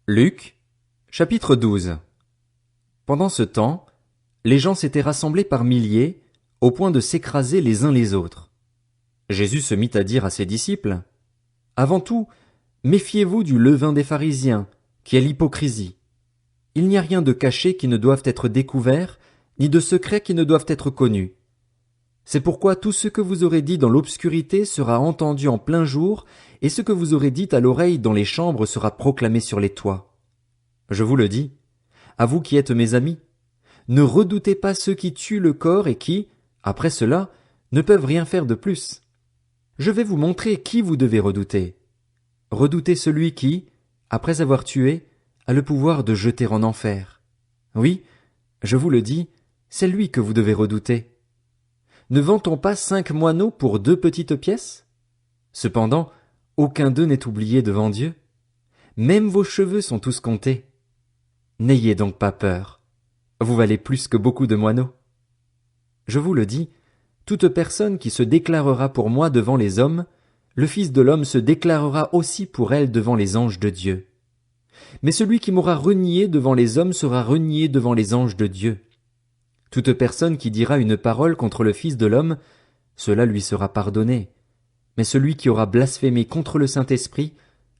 Luc, chapitre 12. Pendant ce temps, les gens s'étaient rassemblés par milliers, au point de s'écraser les uns les autres. Jésus se mit à dire à ses disciples, « Avant tout, méfiez-vous du levain des pharisiens, qui est l'hypocrisie. Il n'y a rien de caché qui ne doive être découvert, ni de secret qui ne doivent être connus. C'est pourquoi tout ce que vous aurez dit dans l'obscurité sera entendu en plein jour, et ce que vous aurez dit à l'oreille dans les chambres sera proclamé sur les toits. Je vous le dis, à vous qui êtes mes amis, ne redoutez pas ceux qui tuent le corps et qui, après cela, ne peuvent rien faire de plus. Je vais vous montrer qui vous devez redouter. Redoutez celui qui, après avoir tué, a le pouvoir de jeter en enfer. Oui, je vous le dis, c'est lui que vous devez redouter. Ne vend-on pas 5 moineaux pour 2 petites pièces? Cependant, aucun d'eux n'est oublié devant Dieu. Même vos cheveux sont tous comptés. N'ayez donc pas peur. Vous valez plus que beaucoup de moineaux. Je vous le dis, toute personne qui se déclarera pour moi devant les hommes, le Fils de l'homme se déclarera aussi pour elle devant les anges de Dieu. Mais celui qui m'aura renié devant les hommes sera renié devant les anges de Dieu. Toute personne qui dira une parole contre le Fils de l'homme, cela lui sera pardonné. Mais celui qui aura blasphémé contre le Saint-Esprit,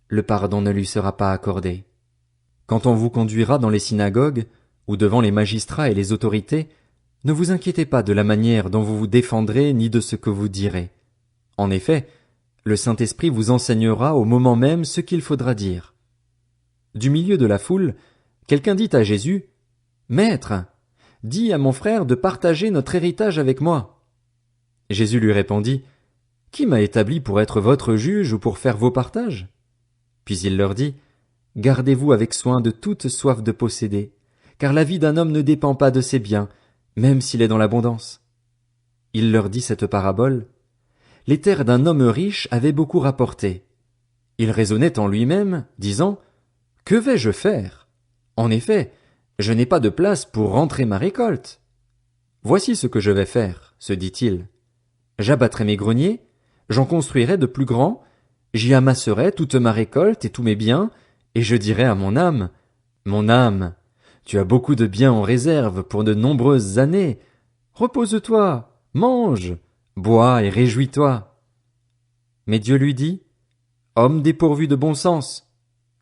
le pardon ne lui sera pas accordé. Quand on vous conduira dans les synagogues, ou devant les magistrats et les autorités, ne vous inquiétez pas de la manière dont vous vous défendrez ni de ce que vous direz. En effet, le Saint-Esprit vous enseignera au moment même ce qu'il faudra dire. Du milieu de la foule, quelqu'un dit à Jésus, « Maître, dis à mon frère de partager notre héritage avec moi. » Jésus lui répondit, « Qui m'a établi pour être votre juge ou pour faire vos partages? » Puis il leur dit, « Gardez-vous avec soin de toute soif de posséder, car la vie d'un homme ne dépend pas de ses biens, même s'il est dans l'abondance. » Il leur dit cette parabole. Les terres d'un homme riche avaient beaucoup rapporté. Il raisonnait en lui-même, disant, « Que vais-je faire? En effet, je n'ai pas de place pour rentrer ma récolte. Voici ce que je vais faire, se dit-il. J'abattrai mes greniers, j'en construirai de plus grands, j'y amasserai toute ma récolte et tous mes biens, et je dirai à mon âme, « Mon âme, tu as beaucoup de biens en réserve pour de nombreuses années. Repose-toi, mange, bois et réjouis-toi. » Mais Dieu lui dit, « Homme dépourvu de bon sens,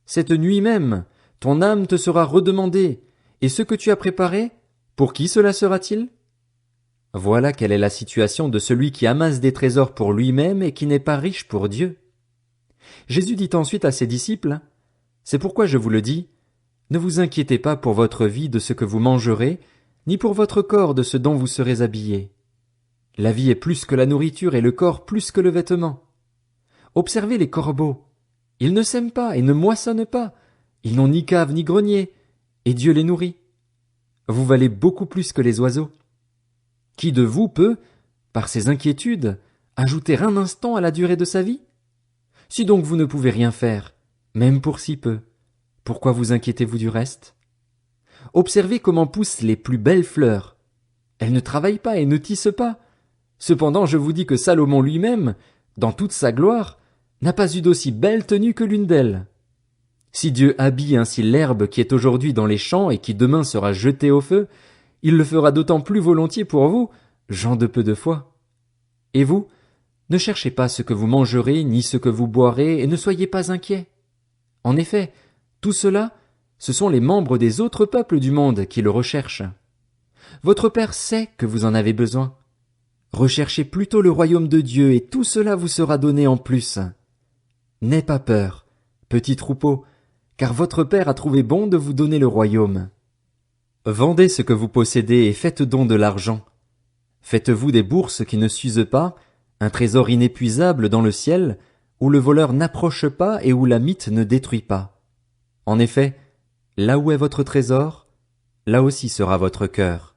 cette nuit même, ton âme te sera redemandée, et ce que tu as préparé, pour qui cela sera-t-il? » Voilà quelle est la situation de celui qui amasse des trésors pour lui-même et qui n'est pas riche pour Dieu. Jésus dit ensuite à ses disciples, « C'est pourquoi je vous le dis, ne vous inquiétez pas pour votre vie de ce que vous mangerez, ni pour votre corps de ce dont vous serez habillés. La vie est plus que la nourriture et le corps plus que le vêtement. Observez les corbeaux. Ils ne sèment pas et ne moissonnent pas. Ils n'ont ni cave ni grenier, et Dieu les nourrit. Vous valez beaucoup plus que les oiseaux. Qui de vous peut, par ses inquiétudes, ajouter un instant à la durée de sa vie? Si donc vous ne pouvez rien faire, même pour si peu, pourquoi vous inquiétez-vous du reste? Observez comment poussent les plus belles fleurs. Elles ne travaillent pas et ne tissent pas. Cependant, je vous dis que Salomon lui-même, dans toute sa gloire, n'a pas eu d'aussi belle tenue que l'une d'elles. Si Dieu habille ainsi l'herbe qui est aujourd'hui dans les champs et qui demain sera jetée au feu, il le fera d'autant plus volontiers pour vous, gens de peu de foi. Et vous, ne cherchez pas ce que vous mangerez ni ce que vous boirez, et ne soyez pas inquiets. En effet, tout cela, ce sont les membres des autres peuples du monde qui le recherchent. Votre Père sait que vous en avez besoin. Recherchez plutôt le royaume de Dieu, et tout cela vous sera donné en plus. N'aie pas peur, petit troupeau, car votre Père a trouvé bon de vous donner le royaume. Vendez ce que vous possédez et faites don de l'argent. Faites-vous des bourses qui ne s'usent pas, un trésor inépuisable dans le ciel, où le voleur n'approche pas et où la mite ne détruit pas. En effet, là où est votre trésor, là aussi sera votre cœur.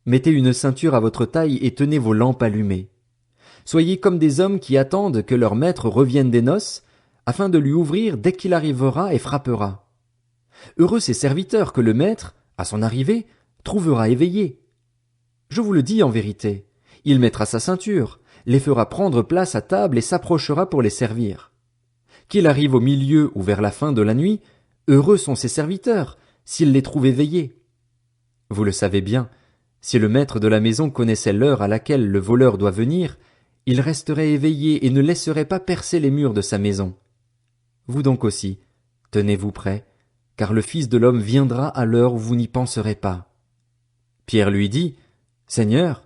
Mettez une ceinture à votre taille et tenez vos lampes allumées. Soyez comme des hommes qui attendent que leur maître revienne des noces, afin de lui ouvrir dès qu'il arrivera et frappera. Heureux ces serviteurs que le maître, à son arrivée, trouvera éveillés. Je vous le dis en vérité, il mettra sa ceinture, les fera prendre place à table et s'approchera pour les servir. Qu'il arrive au milieu ou vers la fin de la nuit, Heureux sont ses serviteurs, s'il les trouve éveillés. Vous le savez bien, si le maître de la maison connaissait l'heure à laquelle le voleur doit venir, il resterait éveillé et ne laisserait pas percer les murs de sa maison. Vous donc aussi, tenez-vous prêts, car le Fils de l'homme viendra à l'heure où vous n'y penserez pas. Pierre lui dit, Seigneur,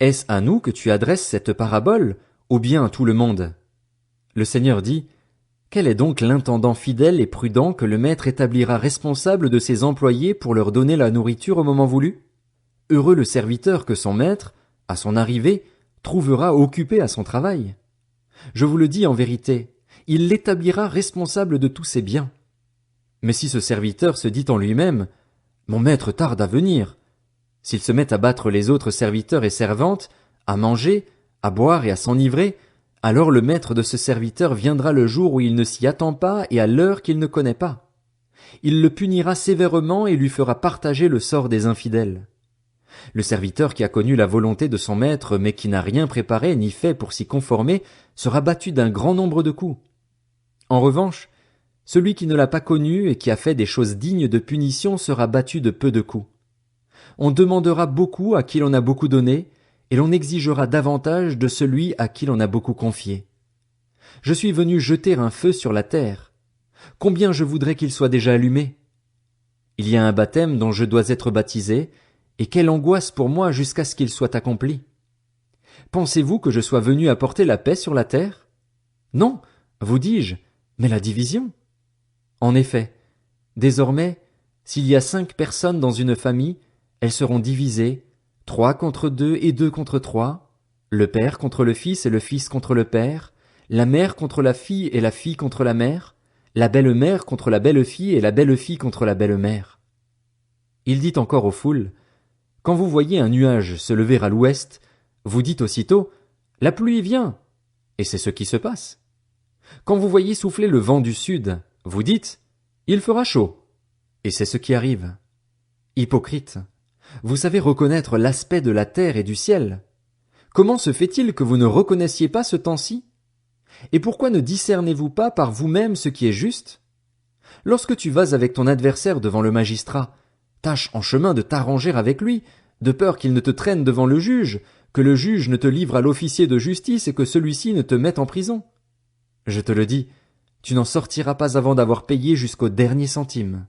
est-ce à nous que tu adresses cette parabole, ou bien à tout le monde? Le Seigneur dit, Quel est donc l'intendant fidèle et prudent que le maître établira responsable de ses employés pour leur donner la nourriture au moment voulu? Heureux le serviteur que son maître, à son arrivée, trouvera occupé à son travail. Je vous le dis en vérité, il l'établira responsable de tous ses biens. Mais si ce serviteur se dit en lui-même, Mon maître tarde à venir, s'il se met à battre les autres serviteurs et servantes, à manger, à boire et à s'enivrer, alors le maître de ce serviteur viendra le jour où il ne s'y attend pas et à l'heure qu'il ne connaît pas. Il le punira sévèrement et lui fera partager le sort des infidèles. Le serviteur qui a connu la volonté de son maître mais qui n'a rien préparé ni fait pour s'y conformer sera battu d'un grand nombre de coups. En revanche, celui qui ne l'a pas connu et qui a fait des choses dignes de punition sera battu de peu de coups. On demandera beaucoup à qui l'on a beaucoup donné, et l'on exigera davantage de celui à qui l'on a beaucoup confié. Je suis venu jeter un feu sur la terre. Combien je voudrais qu'il soit déjà allumé? Il y a un baptême dont je dois être baptisé, et quelle angoisse pour moi jusqu'à ce qu'il soit accompli. Pensez-vous que je sois venu apporter la paix sur la terre? Non, vous dis-je, mais la division. En effet, désormais, s'il y a 5 personnes dans une famille, elles seront divisées, 3 contre 2 et 2 contre 3, le père contre le fils et le fils contre le père, la mère contre la fille et la fille contre la mère, la belle-mère contre la belle-fille et la belle-fille contre la belle-mère. Il dit encore aux foules, Quand vous voyez un nuage se lever à l'ouest, vous dites aussitôt, La pluie vient, et c'est ce qui se passe. Quand vous voyez souffler le vent du sud, vous dites, Il fera chaud, et c'est ce qui arrive. Hypocrite, vous savez reconnaître l'aspect de la terre et du ciel. Comment se fait-il que vous ne reconnaissiez pas ce temps-ci? Et pourquoi ne discernez-vous pas par vous-même ce qui est juste? Lorsque tu vas avec ton adversaire devant le magistrat, tâche en chemin de t'arranger avec lui, de peur qu'il ne te traîne devant le juge, que le juge ne te livre à l'officier de justice et que celui-ci ne te mette en prison. Je te le dis, tu n'en sortiras pas avant d'avoir payé jusqu'au dernier centime.